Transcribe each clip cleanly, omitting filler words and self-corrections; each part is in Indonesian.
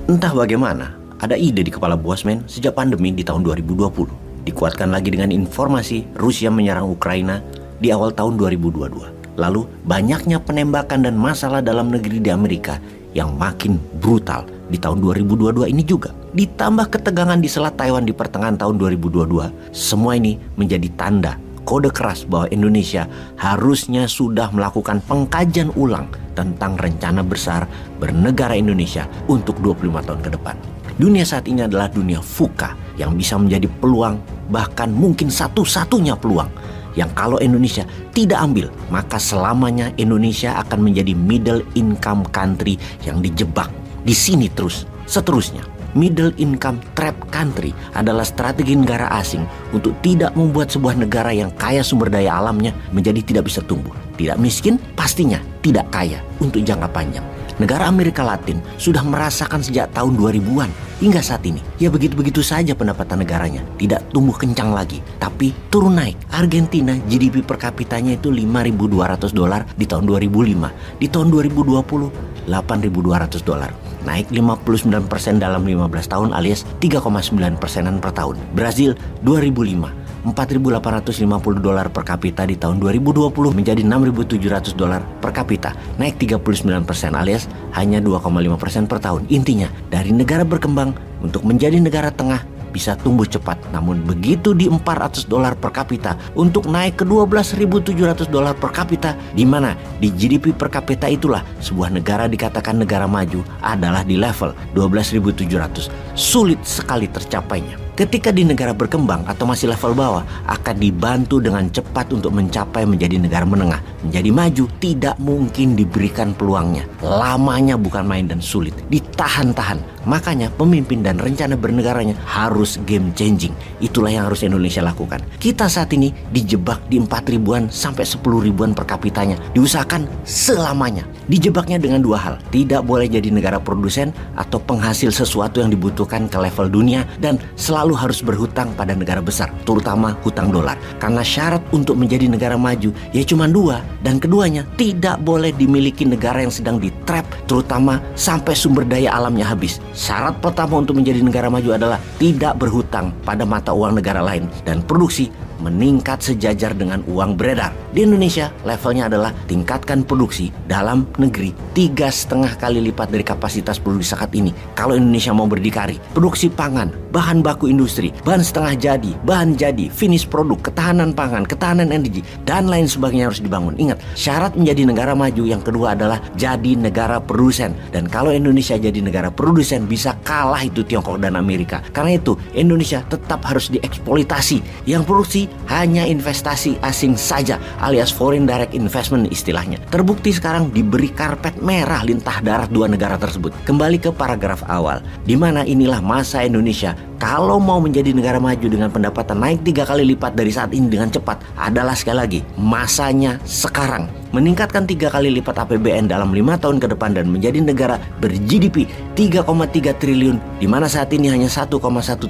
Entah bagaimana, ada ide di kepala Bosman sejak pandemi di tahun 2020. Dikuatkan lagi dengan informasi Rusia menyerang Ukraina di awal tahun 2022. Lalu banyaknya penembakan dan masalah dalam negeri di Amerika yang makin brutal di tahun 2022 ini juga. Ditambah ketegangan di Selat Taiwan di pertengahan tahun 2022. Semua ini menjadi tanda kode keras bahwa Indonesia harusnya sudah melakukan pengkajian ulang tentang rencana besar bernegara Indonesia untuk 25 tahun ke depan. Dunia saat ini adalah dunia VUCA yang bisa menjadi peluang, bahkan mungkin satu-satunya peluang yang kalau Indonesia tidak ambil, maka selamanya Indonesia akan menjadi middle income country yang dijebak di sini terus seterusnya. Middle income trap country adalah strategi negara asing untuk tidak membuat sebuah negara yang kaya sumber daya alamnya menjadi tidak bisa tumbuh. Tidak miskin, pastinya tidak kaya untuk jangka panjang. Negara Amerika Latin sudah merasakan sejak tahun 2000-an hingga saat ini. Ya begitu-begitu saja pendapatan negaranya. Tidak tumbuh kencang lagi, tapi turun naik. Argentina GDP per kapitanya itu $5.200 di tahun 2005. Di tahun 2020, $8.200. Naik 59% dalam 15 tahun alias 3,9%-an per tahun. Brazil 2005. $4.850 per kapita di tahun 2020 menjadi $6.700 per kapita, naik 39% alias hanya 2,5% per tahun. Intinya, dari negara berkembang untuk menjadi negara tengah bisa tumbuh cepat, namun begitu di $400 per kapita untuk naik ke $12.700 per kapita, di mana di GDP per kapita itulah sebuah negara dikatakan negara maju adalah di level 12.700. Sulit sekali tercapainya. Ketika di negara berkembang atau masih level bawah akan dibantu dengan cepat untuk mencapai menjadi negara menengah. Menjadi maju tidak mungkin diberikan peluangnya. Lamanya bukan main dan sulit. Ditahan-tahan. Makanya pemimpin dan rencana bernegaranya harus game changing. Itulah yang harus Indonesia lakukan. Kita saat ini dijebak di 4.000-an sampai 10.000-an per kapitanya. Diusahakan selamanya. Dijebaknya dengan dua hal. Tidak boleh jadi negara produsen atau penghasil sesuatu yang dibutuhkan ke level dunia, dan selalu harus berhutang pada negara besar, terutama hutang dolar. Karena syarat untuk menjadi negara maju ya cuma dua, dan keduanya tidak boleh dimiliki negara yang sedang di-trap, terutama sampai sumber daya alamnya habis. Syarat pertama untuk menjadi negara maju adalah tidak berhutang pada mata uang negara lain, dan produksi meningkat sejajar dengan uang beredar. Di Indonesia levelnya adalah tingkatkan produksi dalam negeri 3,5 kali lipat dari kapasitas produksi saat ini. Kalau Indonesia mau berdikari, produksi pangan, bahan baku industri, bahan setengah jadi, bahan jadi, finish produk, ketahanan pangan, ketahanan energi, dan lain sebagainya harus dibangun. Ingat, syarat menjadi negara maju yang kedua adalah jadi negara produsen. Dan kalau Indonesia jadi negara produsen, bisa kalah itu Tiongkok dan Amerika. Karena itu Indonesia tetap harus dieksploitasi. Yang produksi hanya investasi asing saja, alias foreign direct investment istilahnya. Terbukti sekarang diberi karpet merah lintah darat dua negara tersebut. Kembali ke paragraf awal, di mana inilah masa Indonesia kalau mau menjadi negara maju dengan pendapatan naik 3 kali lipat dari saat ini dengan cepat adalah sekali lagi masanya sekarang. Meningkatkan 3 kali lipat APBN dalam 5 tahun ke depan dan menjadi negara ber-GDP 3,3 triliun, di mana saat ini hanya 1,1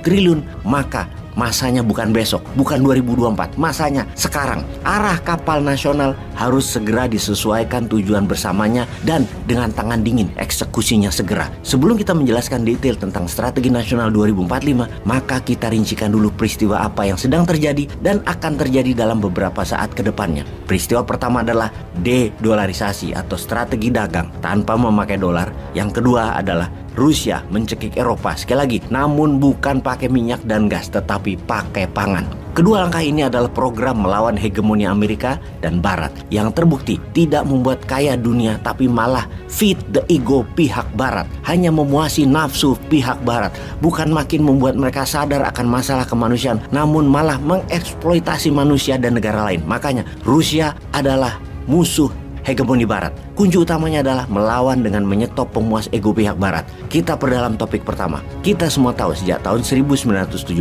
triliun, maka masanya bukan besok, bukan 2024, masanya sekarang. Arah kapal nasional harus segera disesuaikan tujuan bersamanya dan dengan tangan dingin eksekusinya segera. Sebelum kita menjelaskan detail tentang strategi nasional 2045, maka kita rincikan dulu peristiwa apa yang sedang terjadi dan akan terjadi dalam beberapa saat ke depannya. Peristiwa pertama adalah de-dolarisasi atau strategi dagang tanpa memakai dolar. Yang kedua adalah Rusia mencekik Eropa, sekali lagi, namun bukan pakai minyak dan gas, tetapi pakai pangan. Kedua langkah ini adalah program melawan hegemoni Amerika dan Barat yang terbukti tidak membuat kaya dunia, tapi malah feed the ego pihak Barat, hanya memuasi nafsu pihak Barat, bukan makin membuat mereka sadar akan masalah kemanusiaan, namun malah mengeksploitasi manusia dan negara lain. Makanya Rusia adalah musuh hegemoni Barat. Kunci utamanya adalah melawan dengan menyetop pemuas ego pihak Barat. Kita perdalam topik pertama. Kita semua tahu sejak tahun 1971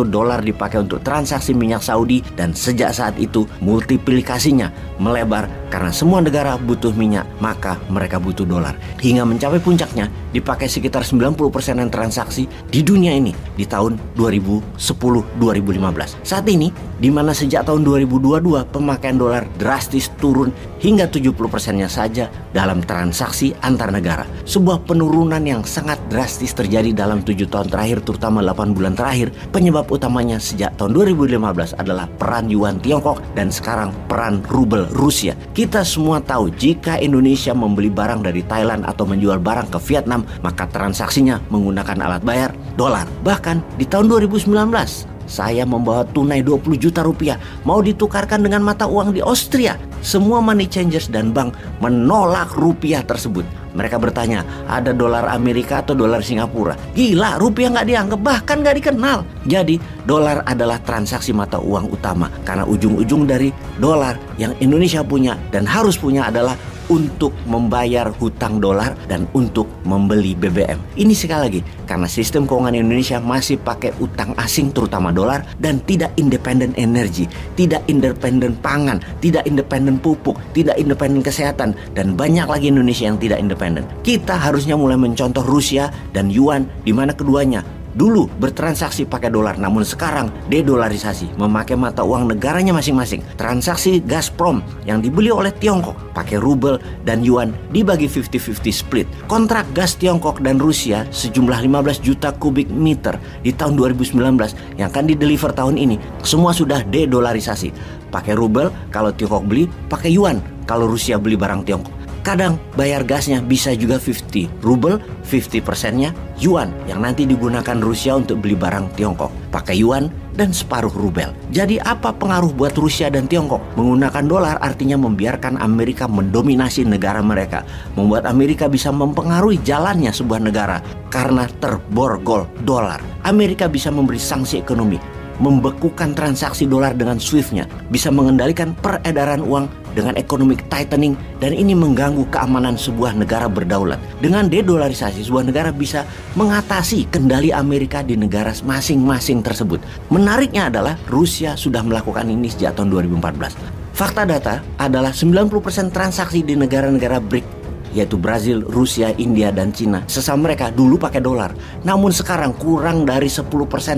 dolar dipakai untuk transaksi minyak Saudi, dan sejak saat itu multiplikasinya melebar karena semua negara butuh minyak, maka mereka butuh dolar. Hingga mencapai puncaknya dipakai sekitar 90% transaksi di dunia ini di tahun 2010-2015. Saat ini di mana sejak tahun 2022 pemakaian dolar drastis turun hingga 70%-nya saja saja dalam transaksi antar negara. Sebuah penurunan yang sangat drastis terjadi dalam 7 tahun terakhir, terutama 8 bulan terakhir. Penyebab utamanya sejak tahun 2015 adalah peran yuan Tiongkok dan sekarang peran rubel Rusia. Kita semua tahu jika Indonesia membeli barang dari Thailand atau menjual barang ke Vietnam, maka transaksinya menggunakan alat bayar dolar. Bahkan di tahun 2019, saya membawa tunai 20 juta rupiah mau ditukarkan dengan mata uang di Austria. Semua money changers dan bank menolak rupiah tersebut. Mereka bertanya, ada dolar Amerika atau dolar Singapura? Gila, rupiah nggak dianggap, bahkan nggak dikenal. Jadi dolar adalah transaksi mata uang utama, karena ujung-ujung dari dolar yang Indonesia punya dan harus punya adalah untuk membayar hutang dolar dan untuk membeli BBM. Ini sekali lagi karena sistem keuangan Indonesia masih pakai utang asing terutama dolar dan tidak independen energi, tidak independen pangan, tidak independen pupuk, tidak independen kesehatan, dan banyak lagi Indonesia yang tidak independen. Kita harusnya mulai mencontoh Rusia dan yuan di mana keduanya dulu bertransaksi pakai dolar, namun sekarang dedolarisasi, memakai mata uang negaranya masing-masing. Transaksi Gazprom yang dibeli oleh Tiongkok pakai rubel dan yuan dibagi 50-50 split. Kontrak gas Tiongkok dan Rusia sejumlah 15 juta kubik meter di tahun 2019 yang akan dideliver tahun ini semua sudah dedolarisasi. Pakai rubel kalau Tiongkok beli, pakai yuan kalau Rusia beli barang Tiongkok. Kadang bayar gasnya bisa juga 50 rubel, 50%-nya yuan yang nanti digunakan Rusia untuk beli barang Tiongkok. Pakai yuan dan separuh rubel. Jadi apa pengaruh buat Rusia dan Tiongkok? Menggunakan dolar artinya membiarkan Amerika mendominasi negara mereka. Membuat Amerika bisa mempengaruhi jalannya sebuah negara karena terborgol dolar. Amerika bisa memberi sanksi ekonomi, membekukan transaksi dolar dengan SWIFT-nya, bisa mengendalikan peredaran uang dengan economic tightening, dan ini mengganggu keamanan sebuah negara berdaulat. Dengan dedolarisasi, sebuah negara bisa mengatasi kendali Amerika di negara masing-masing tersebut. Menariknya adalah Rusia sudah melakukan ini sejak tahun 2014. Fakta data adalah 90% transaksi di negara-negara BRIC, yaitu Brazil, Rusia, India, dan Cina, sesama mereka dulu pakai dolar. Namun sekarang kurang dari 10%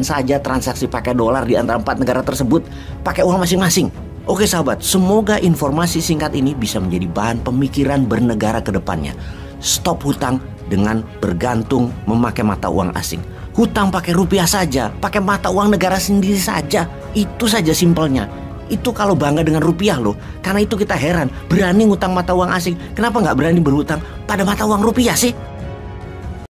saja transaksi pakai dolar di antara 4 negara tersebut pakai uang masing-masing. Oke sahabat, semoga informasi singkat ini bisa menjadi bahan pemikiran bernegara ke depannya. Stop hutang dengan bergantung memakai mata uang asing. Hutang pakai rupiah saja, pakai mata uang negara sendiri saja. Itu saja simpelnya. Itu kalau bangga dengan rupiah loh. Karena itu kita heran, berani ngutang mata uang asing, kenapa nggak berani berhutang pada mata uang rupiah sih?